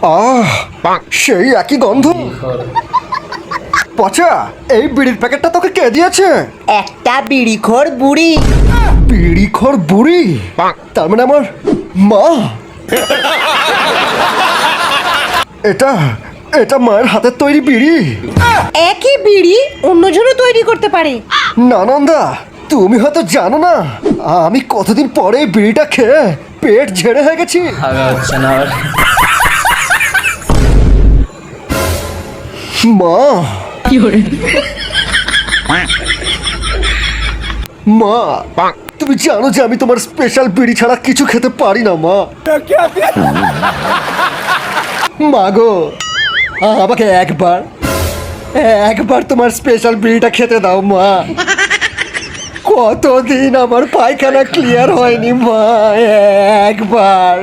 আহ, সেই একই গন্ধ। পচা, এই বিড়ির প্যাকেটটা তোকে কে দিয়েছে? একটা বিড়িখোর বুড়ি। বিড়িখোর বুড়ি? তার মানে আমার মা? এটা এটা মায়ের হাতের তৈরি বিড়ি? একই বিড়ি অন্যজনও তৈরি করতে পারে। নানন্দা, তুমি হয়তো জানো না, আমি কতদিন পরে এই বিড়িটা খেয়ে পেট ঝেড়ে হয়ে গেছি। হচ্ছে না আর। মা, মা, তুমি জানো যে আমি তোমার স্পেশাল বিড়ি ছাড়া কিছু খেতে পারি না মা। মা গো, আমাকে একবার একবার তোমার স্পেশাল বিড়িটা খেতে দাও মা। কতদিন আমার পায়খানা ক্লিয়ার হয়নি মা, একবার।